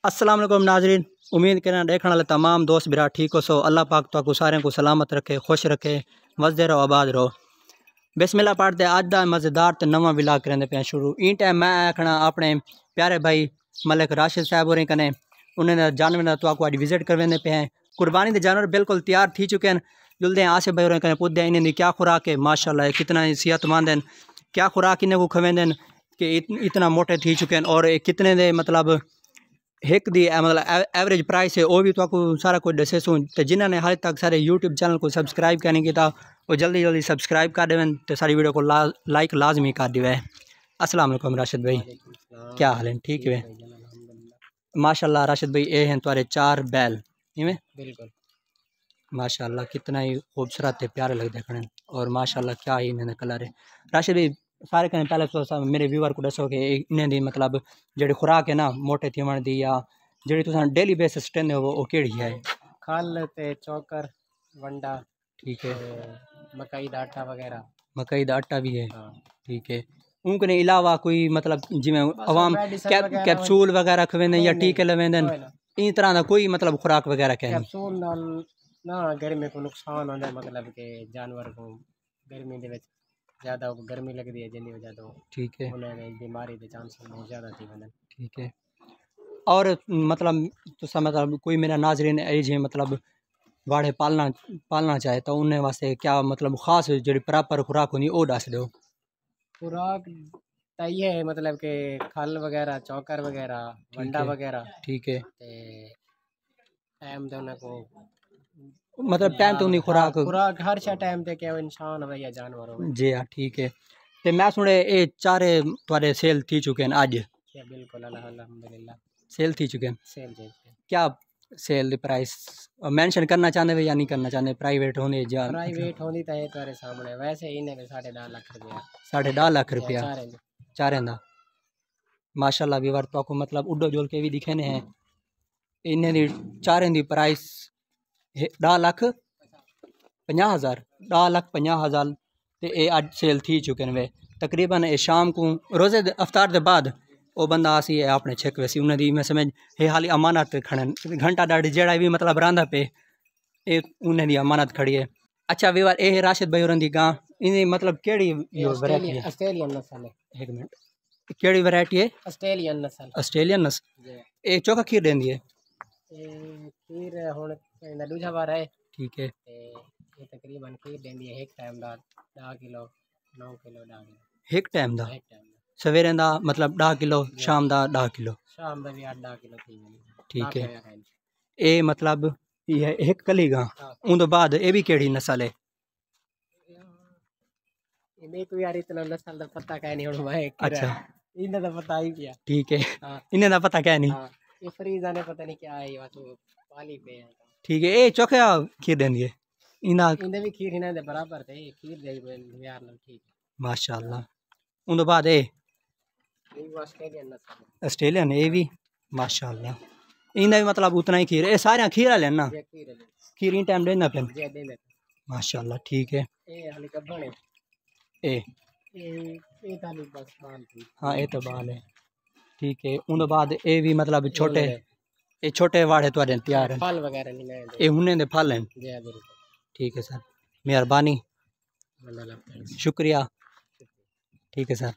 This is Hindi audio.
अस्सलाम वालेकुम नाजरीन, उम्मीद करना देखने वाले तमाम दोस्त बिरा ठीक हो सो। अल्लाह पाक तो सारे को सलामत रखे, खुश रखे, वसदे रहो, आबाद रहो। बिस्मिल्लाह पढ़ते अज का मज़ेदार तो नवा विलाग करेंगे पे शुरू। इन टाइम मैं आखना अपने प्यारे भाई मलिक राशिद साहब होरें कने उन्हें जानवर तो आपको अज विजिट करवेंदे पे हैं। कुर्बानी के जानवर बिल्कुल तैयार थी चुके हैं। जुलते हैं आसिफ भाई होरें कने पुछदे हैं इन्हें क्या खुराक है, माशाल्लाह कितना सेहतमंद हैं, क्या खुराक इन्हें को खवेंदे कि इतना मोटे थी चुके हैं और कितने दे मतलब एक दी मतलब एवरेज प्राइस है वो भी तो आपको सारा कुछ दसे सूँ। तो जिन्होंने हाल तक सारे यूट्यूब चैनल को सब्सक्राइब करने की था वो जल्दी जल्दी सब्सक्राइब कर देवें तो सारी वीडियो को लाइक लाजमी कर दिवे। अस्सलाम वालेकुम राशिद भाई, क्या हाल है? ठीक है माशाल्लाह। राशिद भाई ये हैं तुम्हारे 4 बैल इवें बिल्कुल माशाल्लाह, कितना ही खूबसूरत है, प्यारे लगते खड़े और माशाल्लाह क्या ही इन्हें कलर है। राशिद भाई सारे कने पहले तो मेरे व्यूअर को दसो कि इन्हें दी मतलब जेड़ी खुराक है ना मोटे थीवण दी या जेड़ी तुसां डेली बेसिस टेंदे हो वो केड़ी है? खल ते चौकर वंडा, ठीक है, मकई दा आटा वगैरह। मकई दा आटा भी है, हाँ ठीक है। उनके अलावा कोई मतलब जिमें अवाम कैप्सूल वगैरह खवेंदे या टीके लवेंदे इन तरह का कोई मतलब खुराक वगैरह क्या है? कैप्सूल नाल ना गर्मी को नुकसान होता है, मतलब कि जानवर को गर्मी दे ज़्यादा गर्मी लगती है जिन्नी वजह तो ठीक है, उन्हें बीमारी के चांस बहुत ज़्यादा थी बने। ठीक है। और मतलब तुसा मतलब कोई मेरा नाजरीन एज है मतलब वाड़े पालना चाहे तो उन्हें वास्ते क्या मतलब खास जी प्रॉपर खुराक होनी वो दस दो। खुराक ये है मतलब कि खल वगैरह, चौकर वगैरह, वंडा वगैरह, ठीक है। टाइम तो उन्हें को मतलब टाइम तो उन्हीं खुराक हर शा टाइम ते क्या इंसान हो या जानवर हो। जी हाँ, ठीक है। तो मैं सुने ये चारे तुम्हारे सेल थी चुके हैं आज? बिल्कुल अल्हम्दुलिल्लाह सेल थी चुके हैं। सेल क्या सेल प्राइस मेंशन करना चाहते हो या नहीं करना चाहते? प्राइवेट होने या प्राइवेट होनी तो है तुम्हारे सामने, वैसे ही इन्हें 10.5 लाख रुपया। 10.5 लाख रुपया चारें दा माशाल्लाह। भी वर्त को मतलब उड्डो जोल के भी दिखे ने हैं इन्हें दी चारें दी प्राइस 10,50,000 10,50,000 ते ये अज सेल थी चुके हैं वे तकरीबन। ये शाम को रोज़े अफ्तार के बाद वो बंदा आसी है अपने छेक वैसी उन्हें दी मैं समझ ये हाली अमानत खड़न घंटा डाढ़ी जेड़ा भी मतलब रांधा पे ये उन्हें दी अमानत खड़ी है। अच्छा वीवर ये राशिद भाई होरन दी गां इन्हें मतलब केड़ी वैरायटी है? ऑस्ट्रेलियन नस्ल है। एक मिनट केड़ी वैरायटी है? ऑस्ट्रेलियन नस्ल। ऑस्ट्रेलियन नस्ल ये चोखा खीर देंदी है? खीर हुण दूजा बार है, ठीक है। ये तकरीबन खीर देंदी है एक टाइम दा 10 किलो 9 किलो 10 किलो एक टाइम दा सवेरे दा मतलब 10 किलो शाम दा 10 किलो शाम दा भी 8-10 किलो थी वेंदी। ठीक है। ये मतलब ये एक कली गां उन तो बाद ये भी केड़ी नस्ल है? इन्हें को यार इतना नस्ल दा पता क्या नहीं हुण मैं। अच्छा इन्हें दा पता ही क्या। ठीक है। इन्हें दा पता क्या नहीं। ये फरीदा ने पता नहीं क्या है ये तो पाली पे है। ठीक है। ये चोखा खीर देंदी है इन्हें भी खीर इन्हें दे बराबर थे खीर दे यार लो ठीक माशाल्लाह। उन तो बाद ये ऑस्ट्रेलियन नस्ल ऑस्ट्रेलियन ये भी माशाल्लाह इन्हें भी मतलब उतना ही खीर ये सारे खीर वाले ना खीर इन टाइम देना पे माशाल्लाह। ठीक है। ये हाली कब बने ये ताली बस बाल थी। हाँ ये तो बाल है, ठीक है। उन बाद ये भी मतलब छोटे ये छोटे वाड़े तो तैयार है फल वगैरह नहीं ये हुने दे फल हैं। ठीक है सर, मेहरबानी, शुक्रिया, ठीक है सर।